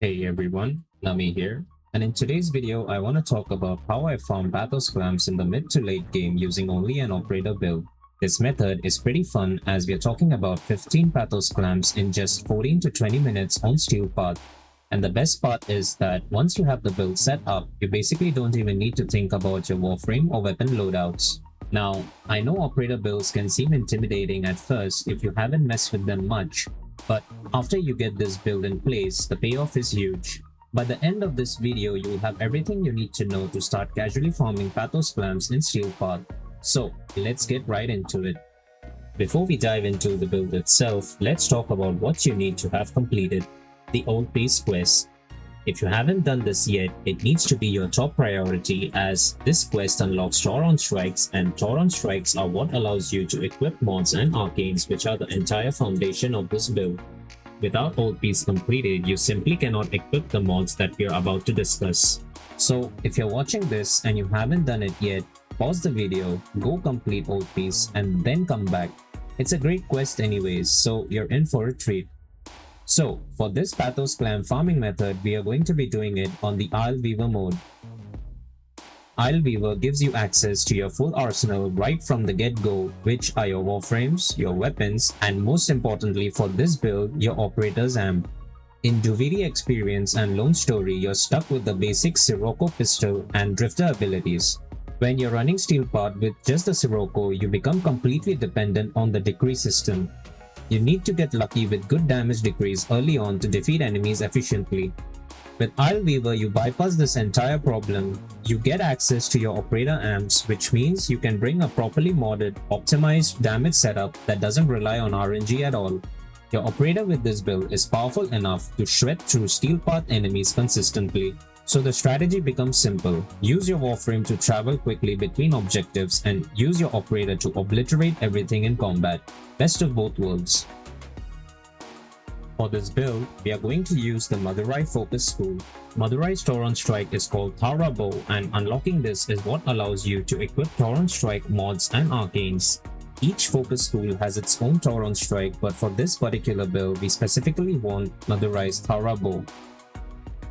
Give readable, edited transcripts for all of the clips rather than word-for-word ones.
Hey everyone, Nami here, and in today's video I want to talk about how I found Pathos Clamps in the mid to late game using only an operator build. This method is pretty fun as we are talking about 15 Pathos Clamps in just 14 to 20 minutes on Steel Path. And the best part is that once you have the build set up, you basically don't even need to think about your Warframe or weapon loadouts. Now, I know operator builds can seem intimidating at first if you haven't messed with them much, but after you get this build in place, the payoff is huge. By the end of this video, you will have everything you need to know to start casually farming Pathos Clamps in Steel Path. So, let's get right into it. Before we dive into the build itself, let's talk about what you need to have completed. The Old Peace quest. If you haven't done this yet, it needs to be your top priority as this quest unlocks Tauron strikes, and Tauron strikes are what allows you to equip mods and arcanes, which are the entire foundation of this build. Without Old Peace completed, you simply cannot equip the mods that we are about to discuss. So if you're watching this and you haven't done it yet, pause the video, go complete Old Peace and then come back. It's a great quest anyways, so you're in for a treat. So, for this Pathos Clamp farming method, we are going to be doing it on the Isle Weaver mode. Isle Weaver gives you access to your full arsenal right from the get-go, which are your warframes, your weapons, and most importantly for this build, your operator's amp. In Duviri Experience and Lone Story, you're stuck with the basic Sirocco pistol and drifter abilities. When you're running Steel Path with just the Sirocco, you become completely dependent on the decree system. You need to get lucky with good damage decrees early on to defeat enemies efficiently. With Isle Weaver, you bypass this entire problem. You get access to your operator amps, which means you can bring a properly modded, optimized damage setup that doesn't rely on RNG at all. Your operator with this build is powerful enough to shred through Steel Path enemies consistently. So the strategy becomes simple. Use your Warframe to travel quickly between objectives and use your operator to obliterate everything in combat. Best of both worlds. For this build, we are going to use the Madurai Focus School. Madurai's Tauron Strike is called Thara Bow, and unlocking this is what allows you to equip Tauron Strike mods and arcanes. Each focus school has its own Tauron Strike, but for this particular build, we specifically want Madurai's Thara Bow.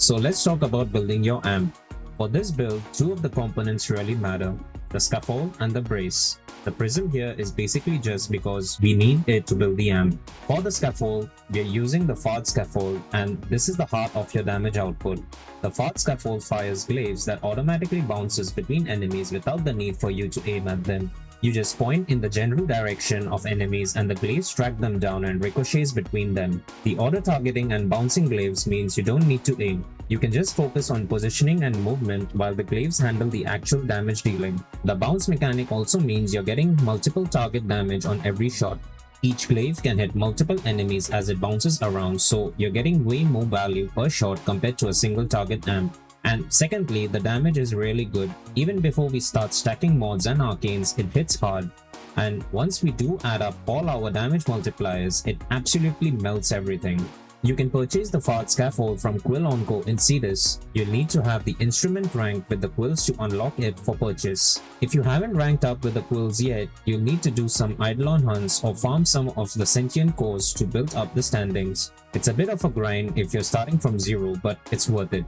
So let's talk about building your amp. For this build, two of the components really matter, the scaffold and the brace. The prism here is basically just because we need it to build the amp. For the scaffold, we are using the Fart scaffold, and this is the heart of your damage output. The Fart scaffold fires glaives that automatically bounces between enemies without the need for you to aim at them. You just point in the general direction of enemies and the glaives track them down and ricochets between them. The auto targeting and bouncing glaives means you don't need to aim. You can just focus on positioning and movement while the glaives handle the actual damage dealing. The bounce mechanic also means you're getting multiple target damage on every shot. Each glaive can hit multiple enemies as it bounces around, so you're getting way more value per shot compared to a single target amp. And secondly, the damage is really good. Even before we start stacking mods and arcanes, it hits hard. And once we do add up all our damage multipliers, it absolutely melts everything. You can purchase the Fart scaffold from Quill Onco in Cetus. You'll need to have the instrument rank with the quills to unlock it for purchase. If you haven't ranked up with the quills yet, you'll need to do some Eidolon hunts or farm some of the sentient cores to build up the standings. It's a bit of a grind if you're starting from zero, but it's worth it.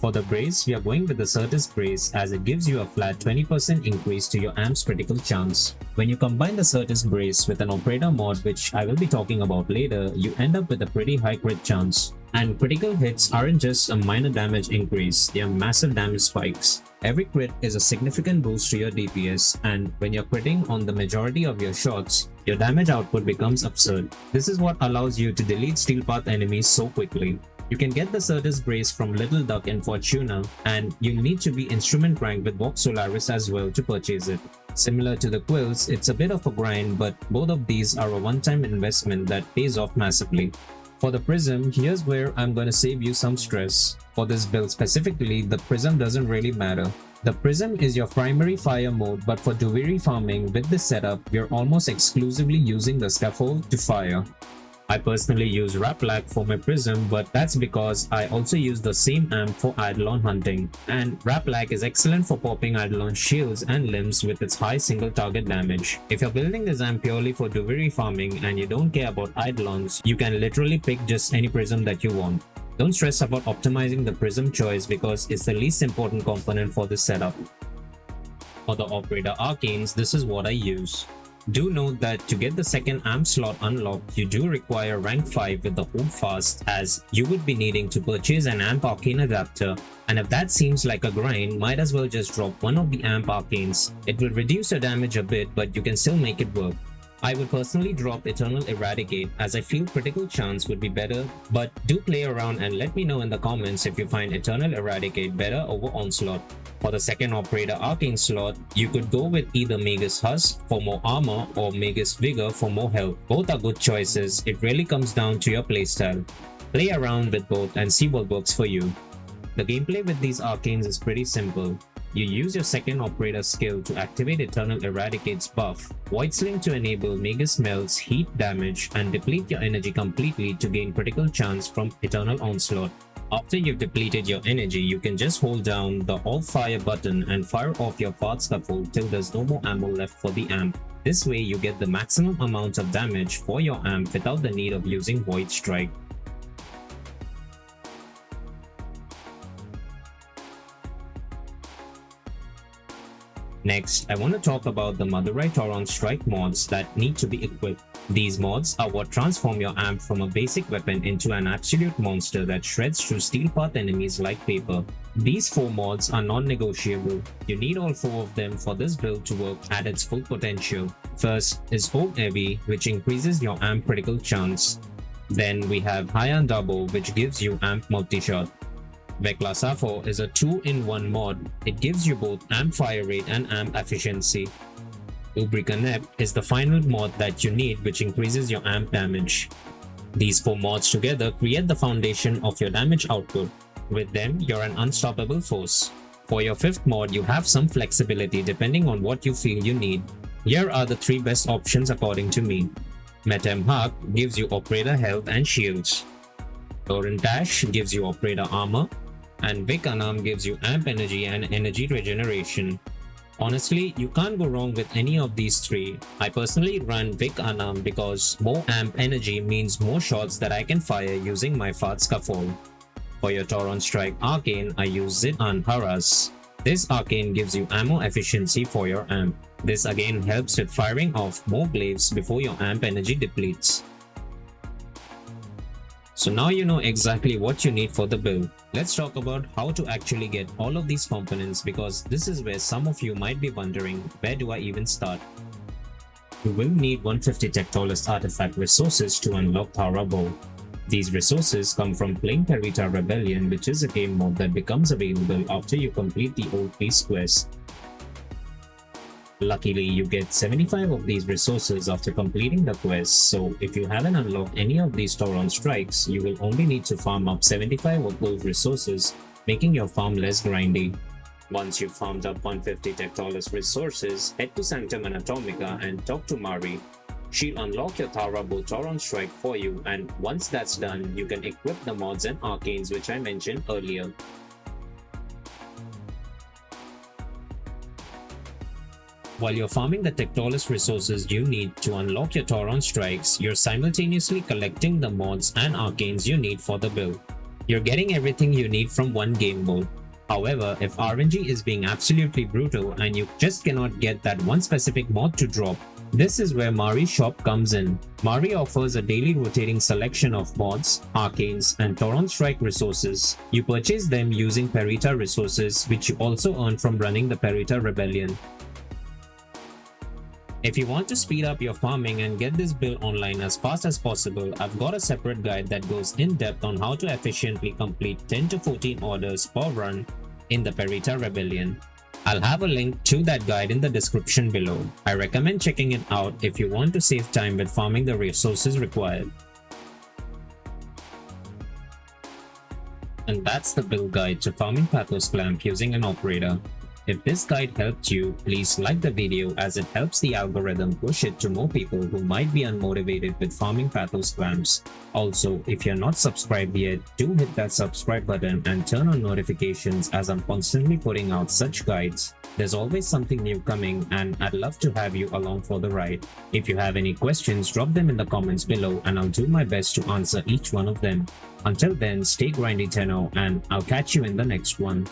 For the brace, we are going with the Certus brace as it gives you a flat 20% increase to your amp's critical chance. When you combine the Certus brace with an operator mod, which I will be talking about later, you end up with a pretty high crit chance. And critical hits aren't just a minor damage increase, they are massive damage spikes. Every crit is a significant boost to your DPS, and when you're critting on the majority of your shots, your damage output becomes absurd. This is what allows you to delete Steel Path enemies so quickly. You can get the Certus brace from Little Duck in Fortuna, and you'll need to be instrument ranked with Vox Solaris as well to purchase it. Similar to the quills, it's a bit of a grind, but both of these are a one-time investment that pays off massively. For the prism, here's where I'm going to save you some stress. For this build specifically, the prism doesn't really matter. The prism is your primary fire mode, but for Duviri farming with this setup, we're almost exclusively using the scaffold to fire. I personally use Raplac for my prism, but that's because I also use the same amp for Eidolon hunting. And Raplac is excellent for popping Eidolon shields and limbs with its high single target damage. If you're building this amp purely for Duviri farming and you don't care about Eidolons, you can literally pick just any prism that you want. Don't stress about optimizing the prism choice because it's the least important component for this setup. For the operator arcanes, this is what I use. Do note that to get the second amp slot unlocked, you do require rank 5 with the hold fast, as you would be needing to purchase an amp arcane adapter, and if that seems like a grind, might as well just drop one of the amp arcanes. It will reduce your damage a bit, but you can still make it work. I would personally drop Eternal Eradicate as I feel Critical Chance would be better, but do play around and let me know in the comments if you find Eternal Eradicate better over Onslaught. For the second Operator Arcane slot, you could go with either Magus Husk for more armor or Magus Vigor for more health. Both are good choices, it really comes down to your playstyle. Play around with both and see what works for you. The gameplay with these Arcanes is pretty simple. You use your second operator skill to activate Eternal Eradicate's buff, Void Sling to enable Magus Melt's heat damage and deplete your energy completely to gain critical chance from Eternal Onslaught. After you've depleted your energy, you can just hold down the All Fire button and fire off your Fart Scaffold till there's no more ammo left for the amp. This way you get the maximum amount of damage for your amp without the need of using Void Strike. Next, I want to talk about the Madurai Tauron Strike mods that need to be equipped. These mods are what transform your amp from a basic weapon into an absolute monster that shreds through steel path enemies like paper. These 4 mods are non-negotiable. You need all 4 of them for this build to work at its full potential. First is Oak Heavy, which increases your amp critical chance. Then we have Iron Double, which gives you amp multi-shot. Vekla Sappho is a 2-in-1 mod. It gives you both amp fire rate and amp efficiency. Ubrika Nep is the final mod that you need, which increases your amp damage. These 4 mods together create the foundation of your damage output. With them, you're an unstoppable force. For your 5th mod, you have some flexibility depending on what you feel you need. Here are the 3 best options according to me. Metem Hawk gives you operator health and shields. Torrent Dash gives you operator armor, and Vic Anam gives you amp energy and energy regeneration. Honestly, you can't go wrong with any of these 3. I personally run Vic Anam because more amp energy means more shots that I can fire using my Fart Scaffold. For your Tauron Strike Arcane, I use Zid An Haras. This Arcane gives you ammo efficiency for your amp. This again helps with firing off more glaives before your amp energy depletes. So now you know exactly what you need for the build. Let's talk about how to actually get all of these components, because this is where some of you might be wondering, where do I even start? You will need 150 Tectolist artifact resources to unlock Thara Bow. These resources come from playing Perita Rebellion, which is a game mode that becomes available after you complete the Old Beast quest. Luckily, you get 75 of these resources after completing the quest, so if you haven't unlocked any of these Tauron strikes, you will only need to farm up 75 of those resources, making your farm less grindy. Once you've farmed up 150 Tectolus resources, head to Sanctum Anatomica and talk to Mari. She'll unlock your Thara Bow Tauron strike for you, and once that's done, you can equip the mods and arcanes which I mentioned earlier. While you're farming the Tectolus resources you need to unlock your Tauron strikes, you're simultaneously collecting the mods and arcanes you need for the build. You're getting everything you need from one game mode. However, if RNG is being absolutely brutal and you just cannot get that one specific mod to drop, this is where Mari's shop comes in. Mari offers a daily rotating selection of mods, arcanes, and Tauron strike resources. You purchase them using Perita resources, which you also earn from running the Perita Rebellion. If you want to speed up your farming and get this build online as fast as possible, I've got a separate guide that goes in depth on how to efficiently complete 10 to 14 orders per run in the Perita Rebellion. I'll have a link to that guide in the description below. I recommend checking it out if you want to save time with farming the resources required. And that's the build guide to farming Pathos Clamp using an operator. If this guide helped you, please like the video as it helps the algorithm push it to more people who might be unmotivated with farming Pathos Clamps. Also, if you're not subscribed yet, do hit that subscribe button and turn on notifications as I'm constantly putting out such guides. There's always something new coming and I'd love to have you along for the ride. If you have any questions, drop them in the comments below and I'll do my best to answer each one of them. Until then, stay grindy Tenno and I'll catch you in the next one.